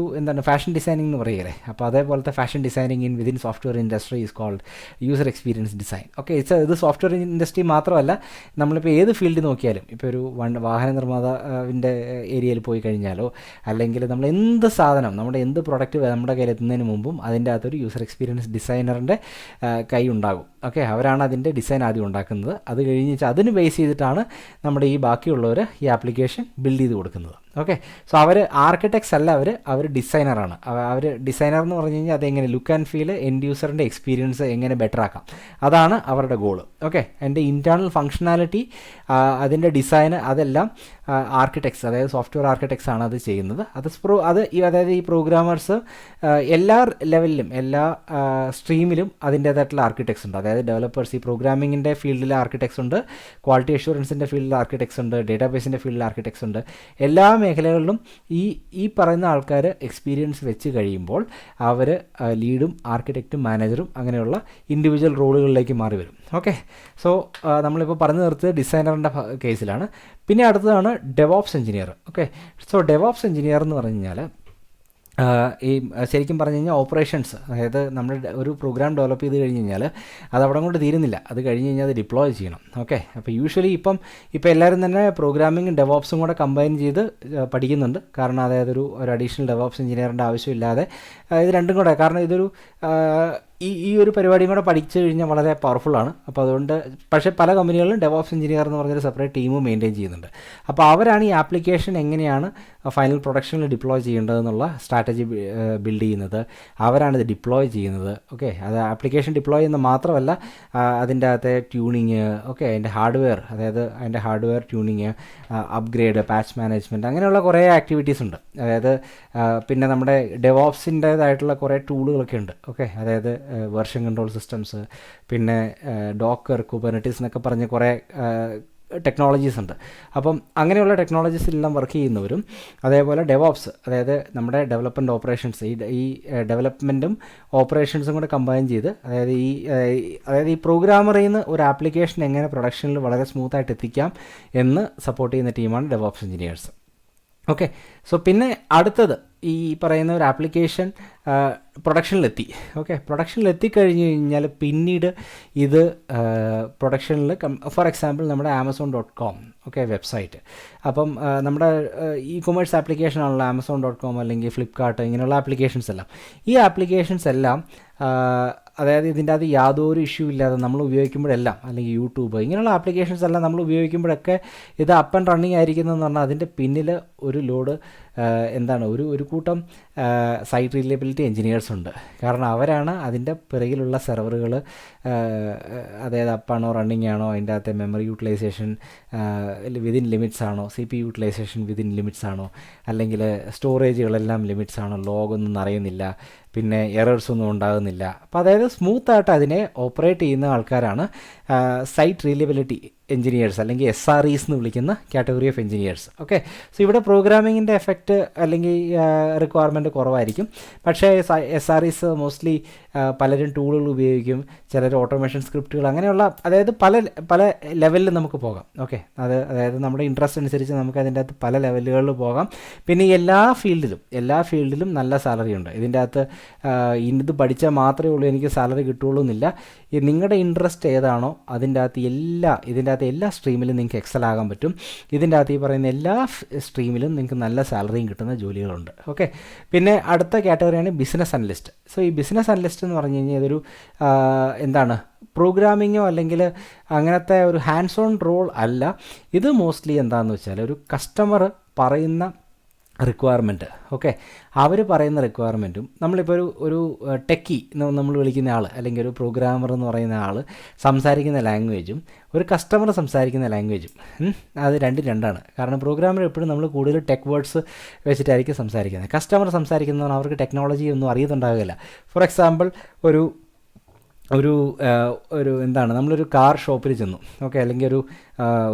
ഫാഷൻ ഡിസൈനിങ് എന്ന് പറയുകയല്ലേ, അപ്പോൾ അതേപോലത്തെ fashion designing within software industry is called user experience design. Okay. ഇത് സോഫ്റ്റ്വെയർ ഇൻഡസ്ട്രി മാത്രമല്ല, നമ്മളിപ്പോൾ ഏത് ഫീൽഡ് നോക്കിയാലും, ഇപ്പോൾ ഒരു വാഹന നിർമ്മാതാവിൻ്റെ ഏരിയയിൽ പോയി കഴിഞ്ഞാലോ അല്ലെങ്കിൽ നമ്മൾ എന്ത് സാധനം, നമ്മുടെ എന്ത് പ്രൊഡക്റ്റ് നമ്മുടെ കയ്യിൽ എത്തുന്നതിന് മുമ്പും അതിൻ്റെ അകത്തൊരു യൂസർ എക്സ്പീരിയൻസ് ഡിസൈനറിൻ്റെ കൈ ഉണ്ടാകും. ഓക്കെ. അവരാണ് അതിൻ്റെ ഡിസൈൻ ആദ്യം ഉണ്ടാക്കുന്നത്. അത് കഴിഞ്ഞ് അതിന് ബേസ് ചെയ്തിട്ടാണ് നമ്മുടെ ഈ ബാക്കിയുള്ളവർ ഈ ആപ്ലിക്കേഷൻ ബിൽഡ് ചെയ്ത് കൊടുക്കുന്നത്. ഓക്കെ. സോ അവർ ആർക്കിടെക്ട്സ് അല്ല, അവർ ഡിസൈനറാണ്. അവർ ഡിസൈനർ എന്ന് പറഞ്ഞു കഴിഞ്ഞാൽ അതെങ്ങനെ ലുക്ക് ആൻഡ് ഫീൽ, എൻഡ് യൂസറിൻ്റെ എക്സ്പീരിയൻസ് എങ്ങനെ ബെറ്റർ ആക്കാം, അതാണ് അവരുടെ ഗോള്. ഓക്കെ. അതിൻ്റെ ഇൻറ്റേർണൽ ഫങ്ഷനാലിറ്റി, അതിൻ്റെ ഡിസൈന്, അതെല്ലാം ആർക്കിടെക്ട്സ്, അതായത് സോഫ്റ്റ്വെയർ ആർക്കിടെക്ട്സ് ആണ് അത് ചെയ്യുന്നത്. അതായത് ഈ പ്രോഗ്രാമേഴ്സ് എല്ലാ ലെവലിലും എല്ലാ സ്ട്രീമിലും അതിൻ്റേതായിട്ടുള്ള ആർക്കിടെക്ട്സ് ഉണ്ട്. അതായത് ഡെവലപ്പേഴ്സ് ഈ പ്രോഗ്രാമിങ്ങിൻ്റെ ഫീൽഡിൽ ആർക്കിടെക്ട്സ് ഉണ്ട്, ക്വാളിറ്റി അഷ്വറൻസിൻ്റെ ഫീൽഡിൽ ആർക്കിടെക്ട്സ് ഉണ്ട്, ഡേറ്റാബേസിൻ്റെ ഫീൽഡിൽ ആർക്കിടെക്ട്സ് ഉണ്ട്. എല്ലാ മേഖലകളിലും ഈ പറയുന്ന ആൾക്കാർ എക്സ്പീരിയൻസ് വെച്ച് കഴിയുമ്പോൾ അവർ ലീഡും ആർക്കിടെക്റ്റും മാനേജറും അങ്ങനെയുള്ള ഇൻഡിവിജ്വൽ റോളുകളിലേക്ക് മാറി വരും. ഓക്കെ. സോ നമ്മളിപ്പോൾ പറഞ്ഞു നിർത്തിയത് ഡിസൈനറിൻ്റെ കേസിലാണ്. പിന്നെ അടുത്തതാണ് DevOps engineer. Okay. So DevOps engineer എന്ന് പറഞ്ഞു കഴിഞ്ഞാൽ ഈ ശരിക്കും പറഞ്ഞു കഴിഞ്ഞാൽ ഓപ്പറേഷൻസ്, അതായത് നമ്മൾ ഒരു പ്രോഗ്രാം ഡെവലപ്പ് ചെയ്ത് കഴിഞ്ഞ് കഴിഞ്ഞാൽ അത് അവിടെ കൊണ്ട് തീരുന്നില്ല, അത് കഴിഞ്ഞ് കഴിഞ്ഞാൽ അത് ഡിപ്ലോയ് ചെയ്യണം. ഓക്കെ. അപ്പോൾ യൂഷ്വലി ഇപ്പം എല്ലാവരും തന്നെ പ്രോഗ്രാമിങ്ങും ഡെവോപ്സും കൂടെ കമ്പൈൻ ചെയ്ത് പഠിക്കുന്നുണ്ട്. കാരണം അതായത് ഒരു അഡീഷണൽ ഡെവോപ്സ് എഞ്ചിനീയറിൻ്റെ ആവശ്യമില്ലാതെ ഇത് രണ്ടും കൂടെ, കാരണം ഇതൊരു ഈ ഒരു പരിപാടിയും കൂടെ പഠിച്ചു കഴിഞ്ഞാൽ വളരെ പവർഫുള്ളാണ്. അപ്പോൾ അതുകൊണ്ട് പക്ഷേ പല കമ്പനികളിലും ഡെവോപ്സ് എഞ്ചിനീയർ എന്ന് പറഞ്ഞൊരു സെപ്പറേറ്റ് ടീം മെയിൻറ്റെയിൻ ചെയ്യുന്നുണ്ട്. അപ്പോൾ അവരാണ് ഈ ആപ്ലിക്കേഷൻ എങ്ങനെയാണ് ഫൈനൽ പ്രൊഡക്ഷനിൽ ഡിപ്ലോയ് ചെയ്യേണ്ടതെന്നുള്ള സ്ട്രാറ്റജി ബിൽഡ് ചെയ്യുന്നത്, അവരാണ് ഇത് ഡിപ്ലോയ് ചെയ്യുന്നത്. ഓക്കെ. അത് ആപ്ലിക്കേഷൻ ഡിപ്ലോയ് ചെയ്യുന്നത് മാത്രമല്ല, അതിൻ്റെ അകത്തെ ട്യൂണിങ്, ഓക്കെ, അതിൻ്റെ hardware tuning, upgrade, patch management, അങ്ങനെയുള്ള കുറേ ആക്ടിവിറ്റീസ് ഉണ്ട്. അതായത് പിന്നെ നമ്മുടെ ഡെവോപ്സിൻ്റേതായിട്ടുള്ള കുറേ ടൂളുകളൊക്കെ ഉണ്ട്. ഓക്കെ. അതായത് വെർഷൻ കൺട്രോൾ സിസ്റ്റംസ്, പിന്നെ ഡോക്കർ, കുബർനെറ്റീസ് എന്നൊക്കെ പറഞ്ഞ് കുറേ ടെക്നോളജീസ് ഉണ്ട്. അപ്പം അങ്ങനെയുള്ള ടെക്നോളജീസിലെല്ലാം വർക്ക് ചെയ്യുന്നവരും, അതേപോലെ ഡെവോപ്സ്, അതായത് നമ്മുടെ ഡെവലപ്മെൻറ്റ് ഓപ്പറേഷൻസ്, ഈ ഡെവലപ്മെൻറ്റും ഓപ്പറേഷൻസും കൂടെ കമ്പൈൻ ചെയ്ത്, അതായത് ഈ പ്രോഗ്രാമറിൽ നിന്ന് ഒരു ആപ്ലിക്കേഷൻ എങ്ങനെ പ്രൊഡക്ഷനിൽ വളരെ സ്മൂത്തായിട്ട് എത്തിക്കാം എന്ന് സപ്പോർട്ട് ചെയ്യുന്ന ടീമാണ് ഡെവോപ്സ് എഞ്ചിനീയേഴ്സ്. ഓക്കെ, സോ പിന്നെ അടുത്തത് ഈ പറയുന്ന ഒരു ആപ്ലിക്കേഷൻ പ്രൊഡക്ഷനിലെത്തി. ഓക്കെ, പ്രൊഡക്ഷനിലെത്തിക്കഴിഞ്ഞ് കഴിഞ്ഞാൽ പിന്നീട് ഇത് പ്രൊഡക്ഷനിൽ ഫോർ എക്സാമ്പിൾ നമ്മുടെ Amazon.com ഓക്കെ വെബ്സൈറ്റ്, അപ്പം നമ്മുടെ ഇ കൊമേഴ്സ് ആപ്ലിക്കേഷനാണല്ലോ Amazon.com അല്ലെങ്കിൽ ഫ്ലിപ്കാർട്ട്, ഇങ്ങനെയുള്ള ആപ്ലിക്കേഷൻസ് എല്ലാം. ഈ ആപ്ലിക്കേഷൻസ് എല്ലാം അതായത് ഇതിൻ്റെ അത് യാതൊരു ഇഷ്യൂ ഇല്ലാതെ നമ്മൾ ഉപയോഗിക്കുമ്പോഴെല്ലാം, അല്ലെങ്കിൽ യൂട്യൂബ്, ഇങ്ങനെയുള്ള ആപ്ലിക്കേഷൻസ് എല്ലാം നമ്മൾ ഉപയോഗിക്കുമ്പോഴൊക്കെ ഇത് അപ്പ് ആൻഡ് റണ്ണിങ് ആയിരിക്കുന്നതെന്ന് പറഞ്ഞാൽ അതിൻ്റെ പിന്നിൽ ഒരു ലോഡ് ഒരു കൂട്ടം സൈറ്റ് റിലയബിലിറ്റി എഞ്ചിനീയേഴ്സ് ഉണ്ട്. കാരണം അവരാണ് അതിൻ്റെ പിറകിലുള്ള സെർവറുകൾ, അതായത് അപ്പാണോ റണ്ണിങ് ആണോ, അതിൻ്റെ അകത്തെ മെമ്മറി യൂട്ടിലൈസേഷൻ വിതിൻ ലിമിറ്റ്സ് ആണോ, CPU യൂട്ടിലൈസേഷൻ വിതിൻ ലിമിറ്റ്സ് ആണോ, അല്ലെങ്കിൽ സ്റ്റോറേജുകളെല്ലാം ലിമിറ്റ്സ് ആണോ, ലോഗൊന്നും അറിയുന്നില്ല, പിന്നെ എറേഴ്സ് ഒന്നും ഉണ്ടാകുന്നില്ല. അപ്പോൾ അതായത് സ്മൂത്തായിട്ട് അതിനെ ഓപ്പറേറ്റ് ചെയ്യുന്ന ആൾക്കാരാണ് സൈറ്റ് റിലയബിലിറ്റി എഞ്ചിനീയേഴ്സ്, അല്ലെങ്കിൽ SREs എന്ന് വിളിക്കുന്ന category of engineers. Okay, so ഇവിടെ പ്രോഗ്രാമിങ്ങിൻ്റെ എഫക്റ്റ് അല്ലെങ്കിൽ റിക്വയർമെൻറ്റ് കുറവായിരിക്കും. പക്ഷേ SREs മോസ്റ്റ്ലി പലരും ടൂളുകൾ ഉപയോഗിക്കും, ചിലർ ഓട്ടോമേഷൻ സ്ക്രിപ്റ്റുകൾ, അങ്ങനെയുള്ള അതായത് പല ലെവലിൽ നമുക്ക് പോകാം. ഓക്കെ, അതായത് നമ്മുടെ ഇൻട്രസ്റ്റ് അനുസരിച്ച് നമുക്ക് അതിൻ്റെ അകത്ത് പല ലെവലുകളിൽ പോകാം. പിന്നെ എല്ലാ ഫീൽഡിലും നല്ല സാലറി ഉണ്ട്. ഇതിൻ്റെ അകത്ത് ഇത് പഠിച്ചാൽ മാത്രമേ ഉള്ളൂ എനിക്ക് സാലറി കിട്ടുള്ളൂ എന്നില്ല. നിങ്ങളുടെ ഇൻട്രസ്റ്റ് ഏതാണോ ഇതിൻ്റെ അകത്ത് എല്ലാ സ്ട്രീമിലും നിങ്ങൾക്ക് എക്സൽ ആകാൻ പറ്റും. ഇതിൻ്റെ അകത്ത് ഈ പറയുന്ന എല്ലാ സ്ട്രീമിലും നിങ്ങൾക്ക് നല്ല സാലറിയും കിട്ടുന്ന ജോലികളുണ്ട്. ഓക്കെ, പിന്നെ അടുത്ത കാറ്റഗറിയാണ് ബിസിനസ് അനലിസ്റ്റ്. സോ ഈ ബിസിനസ് അനലിസ്റ്റ് എന്ന് പറഞ്ഞു കഴിഞ്ഞാൽ ഇതൊരു പ്രോഗ്രാമിങ്ങോ അല്ലെങ്കിൽ അങ്ങനത്തെ ഒരു ഹാൻഡ്സ് ഓൺ റോൾ അല്ല. ഇത് മോസ്റ്റ്ലി എന്താണെന്ന് വെച്ചാൽ ഒരു കസ്റ്റമർ പറയുന്ന റിക്വയർമെൻറ്റ്, ഓക്കെ, അവർ പറയുന്ന റിക്വയർമെൻറ്റും നമ്മളിപ്പോൾ ഒരു ടെക്കി നമ്മൾ വിളിക്കുന്ന ആൾ, അല്ലെങ്കിൽ ഒരു പ്രോഗ്രാമർ എന്ന് പറയുന്ന ആൾ സംസാരിക്കുന്ന ലാംഗ്വേജും ഒരു കസ്റ്റമർ സംസാരിക്കുന്ന ലാംഗ്വേജും അത് രണ്ടാണ്. കാരണം പ്രോഗ്രാമർ എപ്പോഴും നമ്മൾ കൂടുതൽ ടെക് വേർഡ്സ് വെച്ചിട്ടായിരിക്കും സംസാരിക്കുന്നത്. കസ്റ്റമർ സംസാരിക്കുന്നതാണ് അവർക്ക് ടെക്നോളജി ഒന്നും അറിയുന്നുണ്ടാകില്ല. ഫോർ എക്സാമ്പിൾ ഒരു നമ്മളൊരു കാർ ഷോപ്പിൽ ചെന്നു, ഓക്കെ, അല്ലെങ്കിൽ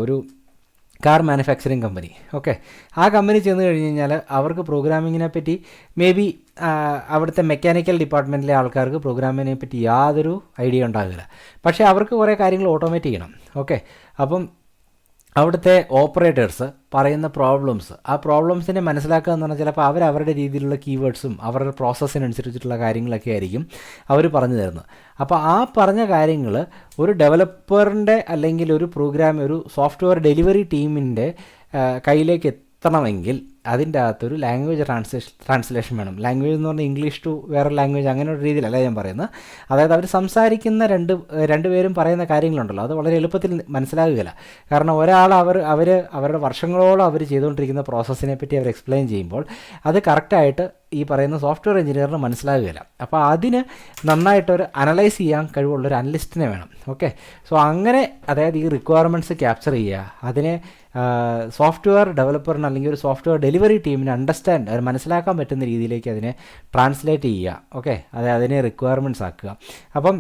ഒരു കാർ മാനുഫാക്ചറിങ് കമ്പനി, ഓക്കെ, ആ കമ്പനി ചെന്ന് കഴിഞ്ഞ് കഴിഞ്ഞാൽ അവർക്ക് പ്രോഗ്രാമിങ്ങിനെ പറ്റി അവിടുത്തെ മെക്കാനിക്കൽ ഡിപ്പാർട്ട്മെൻറ്റിലെ ആൾക്കാർക്ക് പ്രോഗ്രാമിങ്ങിനെ പറ്റി യാതൊരു ഐഡിയ ഉണ്ടാകില്ല. പക്ഷേ അവർക്ക് കുറേ കാര്യങ്ങൾ ഓട്ടോമേറ്റ് ചെയ്യണം. ഓക്കെ, അപ്പം അവിടുത്തെ ഓപ്പറേറ്റേഴ്സ് പറയുന്ന ആ പ്രോബ്ലംസിനെ മനസ്സിലാക്കുക എന്ന് പറഞ്ഞാൽ ചിലപ്പോൾ അവരുടെ രീതിയിലുള്ള കീവേഡ്സും അവരുടെ പ്രോസസ്സിനനുസരിച്ചിട്ടുള്ള കാര്യങ്ങളൊക്കെ ആയിരിക്കും അവർ പറഞ്ഞു തരുന്നത്. അപ്പോൾ ആ പറഞ്ഞ കാര്യങ്ങൾ ഒരു ഡെവലപ്പറിൻ്റെ അല്ലെങ്കിൽ ഒരു സോഫ്റ്റ്വെയർ ഡെലിവറി ടീമിൻ്റെ കയ്യിലേക്ക് എത്തണമെങ്കിൽ അതിൻ്റെ അകത്തൊരു ലാംഗ്വേജ് ട്രാൻസ്ലേഷൻ വേണം. ലാംഗ്വേജ് എന്ന് പറഞ്ഞാൽ ഇംഗ്ലീഷ് ടു വേറെ ലാംഗ്വേജ് അങ്ങനെ ഒരു രീതിയിലല്ല ഞാൻ പറയുന്നത്. അതായത് അവർ സംസാരിക്കുന്ന രണ്ടുപേരും പറയുന്ന കാര്യങ്ങളുണ്ടല്ലോ, അത് വളരെ എളുപ്പത്തിൽ മനസ്സിലാകുകയില്ല. കാരണം അവരുടെ വർഷങ്ങളോളം അവർ ചെയ്തുകൊണ്ടിരിക്കുന്ന പ്രോസസ്സിനെ പറ്റി അവർ എക്സ്പ്ലെയിൻ ചെയ്യുമ്പോൾ അത് കറക്റ്റായിട്ട് ഈ പറയുന്ന സോഫ്റ്റ്വെയർ എഞ്ചിനീയറിന് മനസ്സിലാകുകയില്ല. അപ്പോൾ അതിന് നന്നായിട്ടൊരു അനലൈസ് ചെയ്യാൻ കഴിവുള്ളൊരു അനലിസ്റ്റിനെ വേണം. ഓക്കെ, സോ അങ്ങനെ അതായത് ഈ റിക്വയർമെൻറ്റ്സ് ക്യാപ്ചർ ചെയ്യുക, അതിനെ സോഫ്റ്റ്വെയർ ഡെവലപ്പറിന് അല്ലെങ്കിൽ ഒരു സോഫ്റ്റ്വെയർ ഡെലിവറി ടീമിന് മനസ്സിലാക്കാൻ പറ്റുന്ന രീതിയിലേക്ക് അതിനെ ട്രാൻസ്ലേറ്റ് ചെയ്യുക. ഓക്കെ, അതിനെ റിക്വയർമെൻറ്റ്സ് ആക്കുക. അപ്പം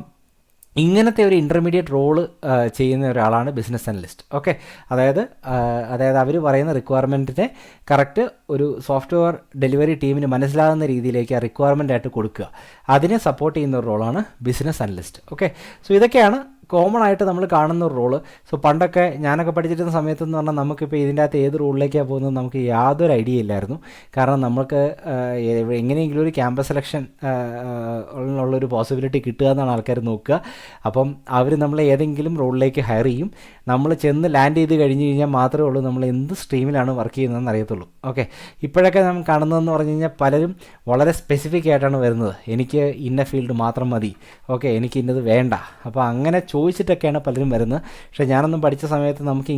ഇങ്ങനത്തെ ഒരു ഇൻ്റർമീഡിയറ്റ് റോള് ചെയ്യുന്ന ഒരാളാണ് ബിസിനസ് അനലിസ്റ്റ്. ഓക്കെ, അതായത് അവർ പറയുന്ന റിക്വയർമെൻറ്റിനെ കറക്റ്റ് ഒരു സോഫ്റ്റ്വെയർ ഡെലിവറി ടീമിന് മനസ്സിലാകുന്ന രീതിയിലേക്ക് ആ റിക്വയർമെൻ്റ് ആയിട്ട് കൊടുക്കുക. അതിനെ സപ്പോർട്ട് ചെയ്യുന്ന ഒരു റോളാണ് ബിസിനസ് അനലിസ്റ്റ്. ഓക്കെ, സോ ഇതൊക്കെയാണ് കോമൺ ആയിട്ട് നമ്മൾ കാണുന്ന ഒരു റോള്. സോ പണ്ടൊക്കെ ഞാനൊക്കെ പഠിച്ചിരുന്ന സമയത്തെന്ന് പറഞ്ഞാൽ നമുക്കിപ്പോൾ ഇതിൻ്റെ അകത്ത് ഏത് റോളിലേക്കാണ് പോകുന്നത് നമുക്ക് യാതൊരു ഐഡിയ ഇല്ലായിരുന്നു. കാരണം നമുക്ക് എങ്ങനെയെങ്കിലും ഒരു ക്യാമ്പസ് സെലക്ഷൻ ഉള്ളൊരു പോസിബിലിറ്റി കിട്ടുക എന്നാണ് ആൾക്കാർ നോക്കുക. അപ്പം അവർ നമ്മളെ ഏതെങ്കിലും റോളിലേക്ക് ഹയർ ചെയ്യും. നമ്മൾ ചെന്ന് ലാൻഡ് ചെയ്ത് കഴിഞ്ഞ് കഴിഞ്ഞാൽ മാത്രമേ ഉള്ളൂ നമ്മൾ എന്ത് സ്ട്രീമിലാണ് വർക്ക് ചെയ്യുന്നതെന്ന് അറിയത്തുള്ളൂ. ഓക്കെ, ഇപ്പോഴൊക്കെ നമ്മൾ കാണുന്നതെന്ന് പറഞ്ഞു കഴിഞ്ഞാൽ പലരും വളരെ സ്പെസിഫിക് ആയിട്ടാണ് വരുന്നത്. എനിക്ക് ഇന്ന ഫീൽഡ് മാത്രം മതി, ഓക്കെ, എനിക്ക് ഇന്നത് വേണ്ട. അപ്പോൾ അങ്ങനെ ചോദിച്ചിട്ടൊക്കെയാണ് പലരും വരുന്നത്. പക്ഷേ ഞാനൊന്നും പഠിച്ച സമയത്ത് നമുക്ക്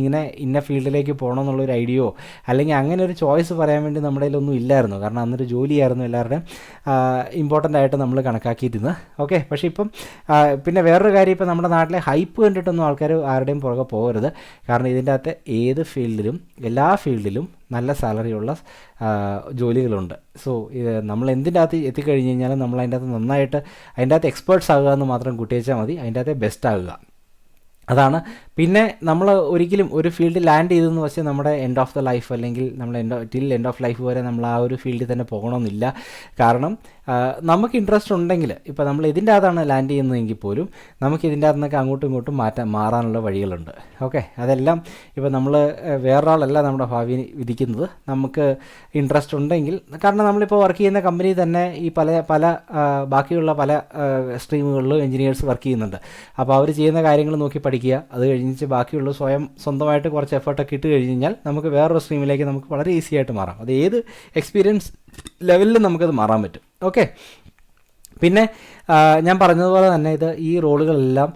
ഇന്ന ഫീൽഡിലേക്ക് പോകണമെന്നുള്ളൊരു ഐഡിയയോ അല്ലെങ്കിൽ അങ്ങനെ ഒരു ചോയ്സ് പറയാൻ വേണ്ടി നമ്മുടെ കയ്യിലൊന്നും ഇല്ലായിരുന്നു. കാരണം അന്നൊരു ജോലിയായിരുന്നു എല്ലാവരുടെയും ഇമ്പോർട്ടൻ്റ് ആയിട്ട് നമ്മൾ കണക്കാക്കിയിരുന്നത്. ഓക്കെ, പക്ഷേ ഇപ്പം പിന്നെ വേറൊരു കാര്യം, ഇപ്പം നമ്മുടെ നാട്ടിലെ ഹൈപ്പ് കണ്ടിട്ടൊന്നും ആൾക്കാർ ആരുടെയും പുറകെ പോകരുത്. കാരണം ഇതിൻ്റെ അകത്ത് എല്ലാ ഫീൽഡിലും നല്ല സാലറിയുള്ള ജോലികളുണ്ട്. സോ ഇത് നമ്മൾ എന്തിൻ്റെ അകത്ത് എത്തിക്കഴിഞ്ഞ് കഴിഞ്ഞാലും നമ്മൾ അതിൻ്റെ അകത്ത് നന്നായിട്ട് അതിൻ്റെ അകത്ത് എക്സ്പേർട്സ് ആകുക എന്ന് മാത്രം കൂട്ടിവെച്ചാൽ മതി, അതിൻ്റെ അകത്ത് ബെസ്റ്റ് ആകുക അതാണ്. പിന്നെ നമ്മൾ ഒരിക്കലും ഒരു ഫീൽഡ് ലാൻഡ് ചെയ്തെന്ന് വെച്ചാൽ നമ്മുടെ എൻഡ് ഓഫ് ദ ലൈഫ് അല്ലെങ്കിൽ നമ്മൾ എൻഡ് ഓഫ് ലൈഫ് വരെ നമ്മൾ ആ ഒരു ഫീൽഡിൽ തന്നെ പോകണമെന്നില്ല. കാരണം നമുക്ക് ഇൻട്രസ്റ്റ് ഉണ്ടെങ്കിൽ ഇപ്പോൾ നമ്മൾ ഇതിൻ്റെ അകത്താണ് ലാൻഡ് ചെയ്യുന്നതെങ്കിൽ പോലും നമുക്ക് ഇതിൻ്റെ അകത്ത് നിന്നൊക്കെ അങ്ങോട്ടും ഇങ്ങോട്ടും മാറാനുള്ള വഴികളുണ്ട്. ഓക്കെ, അതെല്ലാം ഇപ്പോൾ നമ്മൾ വേറൊരാളല്ല നമ്മുടെ ഭാവി വിധിക്കുന്നത്. നമുക്ക് ഇൻട്രസ്റ്റ് ഉണ്ടെങ്കിൽ, കാരണം നമ്മളിപ്പോൾ വർക്ക് ചെയ്യുന്ന കമ്പനി തന്നെ ഈ പല ബാക്കിയുള്ള പല സ്ട്രീമുകളിലും എഞ്ചിനീയേഴ്സ് വർക്ക് ചെയ്യുന്നുണ്ട്. അപ്പോൾ അവർ ചെയ്യുന്ന കാര്യങ്ങൾ നോക്കി പഠിക്കുക, അത് കഴിഞ്ഞ് ബാക്കിയുള്ള സ്വന്തമായിട്ട് കുറച്ച് എഫേർട്ടൊക്കെ ഇട്ട് കഴിഞ്ഞ് കഴിഞ്ഞാൽ നമുക്ക് വേറൊരു സ്ട്രീമിലേക്ക് നമുക്ക് വളരെ ഈസി ആയിട്ട് മാറാം. അത് ഏത് എക്സ്പീരിയൻസ് ലെവലിലും നമുക്കത് മാറാൻ പറ്റും. ഓക്കെ, പിന്നെ ഞാൻ പറഞ്ഞതുപോലെ തന്നെ ഈ റോളുകളെല്ലാം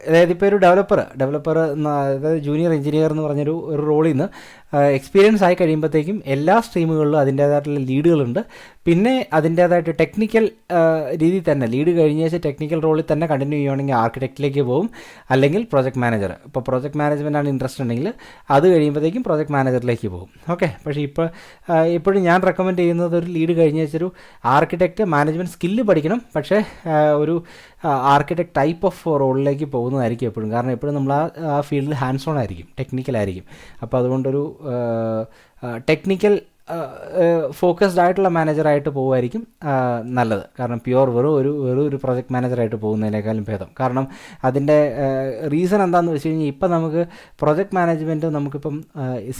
അതായത് ഇപ്പോൾ ഒരു ഡെവലപ്പർ അതായത് ജൂനിയർ എഞ്ചിനീയർ എന്ന് പറഞ്ഞൊരു റോളിൽ നിന്ന് എക്സ്പീരിയൻസ് ആയി കഴിയുമ്പോഴത്തേക്കും എല്ലാ സ്ട്രീമുകളിലും അതിൻ്റേതായിട്ടുള്ള ലീഡുകളുണ്ട്. പിന്നെ അതിൻ്റേതായിട്ട് ടെക്നിക്കൽ രീതിയിൽ തന്നെ ലീഡ് കഴിഞ്ഞ ശേഷം ടെക്നിക്കൽ റോളിൽ തന്നെ കണ്ടിന്യൂ ചെയ്യുകയാണെങ്കിൽ ആർക്കിടെക്റ്റിലേക്ക് പോകും, അല്ലെങ്കിൽ പ്രോജക്റ്റ് മാനേജർ. ഇപ്പോൾ പ്രോജക്റ്റ് മാനേജ്മെൻറ്റാണ് ഇൻട്രസ്റ്റ് ഉണ്ടെങ്കിൽ അത് കഴിയുമ്പോഴത്തേക്കും പ്രോജക്റ്റ് മാനേജറിലേക്ക് പോകും. ഓക്കെ, പക്ഷേ ഇപ്പോഴും ഞാൻ റെക്കമെൻഡ് ചെയ്യുന്നത് ഒരു ലീഡ് കഴിഞ്ഞ വെച്ചൊരു ആർക്കിടെക്റ്റ് മാനേജ്മെൻറ്റ് സ്കില്ല് പഠിക്കണം, പക്ഷേ ഒരു ആർക്കിടെക്ട് ടൈപ്പ് ഓഫ് റോളിലേക്ക് പോകുന്നതായിരിക്കും എപ്പോഴും. കാരണം എപ്പോഴും നമ്മൾ ആ ഫീൽഡിൽ ഹാൻഡ്സ് ഓൺ ആയിരിക്കും, ടെക്നിക്കലായിരിക്കും. അപ്പോൾ അതുകൊണ്ടൊരു ടെക്നിക്കൽ ഫോക്കസ്ഡ് ആയിട്ടുള്ള മാനേജറായിട്ട് പോകുമായിരിക്കും നല്ലത്. കാരണം വെറും ഒരു പ്രൊജക്ട് മാനേജറായിട്ട് പോകുന്നതിനേക്കാളും ഭേദം. കാരണം അതിൻ്റെ റീസൺ എന്താണെന്ന് വെച്ച് കഴിഞ്ഞാൽ ഇപ്പം നമുക്ക് പ്രൊജക്ട് മാനേജ്മെൻറ്റ് നമുക്കിപ്പം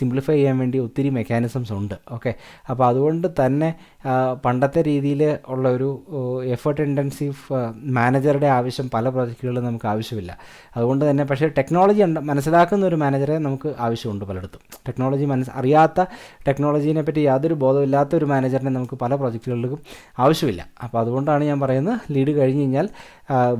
സിംപ്ലിഫൈ ചെയ്യാൻ വേണ്ടി ഒത്തിരി മെക്കാനിസംസ് ഉണ്ട്. ഓക്കെ, അപ്പോൾ അതുകൊണ്ട് തന്നെ പണ്ടത്തെ രീതിയിൽ ഉള്ള ഒരു എഫേർട്ട് ഇൻറ്റൻസീവ് മാനേജറുടെ ആവശ്യം പല പ്രോജക്റ്റുകളിലും നമുക്ക് ആവശ്യമില്ല. അതുകൊണ്ട് തന്നെ പക്ഷേ ടെക്നോളജി മനസ്സിലാക്കുന്ന ഒരു മാനേജറെ നമുക്ക് ആവശ്യമുണ്ട് പലയിടത്തും. അറിയാത്ത ടെക്നോളജീനെ പറ്റി യാതൊരു ബോധമില്ലാത്ത ഒരു മാനേജറിനെ നമുക്ക് പല പ്രോജക്റ്റുകളിലും ആവശ്യമില്ല. അപ്പോൾ അതുകൊണ്ടാണ് ഞാൻ പറയുന്നത് ലീഡ് കഴിഞ്ഞ് കഴിഞ്ഞാൽ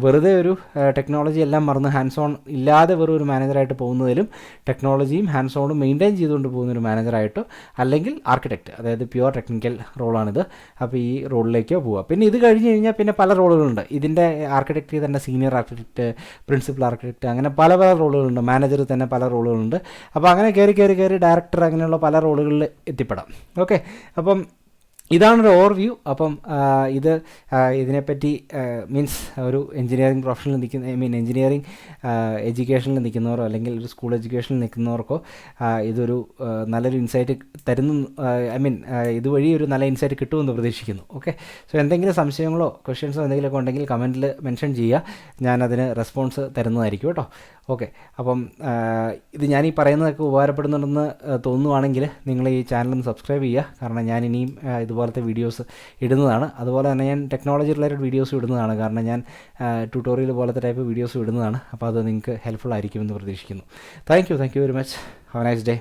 വെറുതെ ഒരു ടെക്നോളജി എല്ലാം മറന്ന് ഹാൻഡ്സ് ഓൺ ഇല്ലാതെ വെറും ഒരു മാനേജറായിട്ട് പോകുന്നതിലും ടെക്നോളജിയും ഹാൻഡ്സ് ഓണും മെയിൻറ്റെയിൻ ചെയ്തുകൊണ്ട് പോകുന്ന ഒരു മാനേജറായിട്ടോ അല്ലെങ്കിൽ ആർക്കിടെക്റ്റ്, അതായത് പ്യുവർ ടെക്നിക്കൽ റോളാണിത്. അപ്പോൾ ഈ റോളിലേക്കോ പോവുക. പിന്നെ ഇത് കഴിഞ്ഞ് കഴിഞ്ഞാൽ പിന്നെ പല റോളുകളുണ്ട്. ഇതിൻ്റെ ആർക്കിടെക്റ്റ് തന്നെ സീനിയർ ആർക്കിടെക്റ്റ്, പ്രിൻസിപ്പൽ ആർക്കിടെക്റ്റ്, അങ്ങനെ പല റോളുകളുണ്ട്. മാനേജർ തന്നെ പല റോളുകളുണ്ട്. അപ്പോൾ അങ്ങനെ കയറി ഡയറക്ടർ, അങ്ങനെയുള്ള പല റോളുകളിൽ എത്തിപ്പെടാം. ഓക്കെ, അപ്പം ഇതാണൊരു ഓവർവ്യൂ. അപ്പം ഇതിനെപ്പറ്റി മീൻസ് ഒരു എഞ്ചിനീയറിംഗ് പ്രൊഫഷനിൽ എഞ്ചിനീയറിംഗ് എഡ്യൂക്കേഷനിൽ നിൽക്കുന്നവരോ അല്ലെങ്കിൽ ഒരു സ്കൂൾ എഡ്യൂക്കേഷനിൽ നിൽക്കുന്നവർക്കോ ഇതൊരു നല്ലൊരു ഇൻസൈറ്റ് ഇതുവഴി ഒരു നല്ല ഇൻസൈറ്റ് കിട്ടുമെന്ന് പ്രതീക്ഷിക്കുന്നു. ഓക്കെ, സോ എന്തെങ്കിലും സംശയങ്ങളോ ക്വസ്റ്റ്യൻസോ എന്തെങ്കിലുമൊക്കെ ഉണ്ടെങ്കിൽ കമൻറ്റിൽ മെൻഷൻ ചെയ്യുക, ഞാനതിന് റെസ്പോൺസ് തരുന്നതായിരിക്കും കേട്ടോ. ഓക്കെ, അപ്പം ഇത് ഞാനീ പറയുന്നതൊക്കെ ഉപകാരപ്പെടുന്നുണ്ടെന്ന് തോന്നുവാണെങ്കിൽ നിങ്ങൾ ഈ ചാനലൊന്ന് സബ്സ്ക്രൈബ് ചെയ്യുക. കാരണം ഞാൻ ഇനിയും ഇതുപോലത്തെ വീഡിയോസ് ഇടുന്നതാണ്. അതുപോലെ തന്നെ ഞാൻ ടെക്നോളജി റിലേറ്റഡ് വീഡിയോസ് ഇടുന്നതാണ്. കാരണം ഞാൻ ട്യൂട്ടോറിയൽ പോലത്തെ ടൈപ്പ് വീഡിയോസ് ഇടുന്നതാണ്. അപ്പോൾ അത് നിങ്ങൾക്ക് ഹെൽപ്ഫുൾ ആയിരിക്കുമെന്ന് പ്രതീക്ഷിക്കുന്നു. Thank you very much. Have A nice day.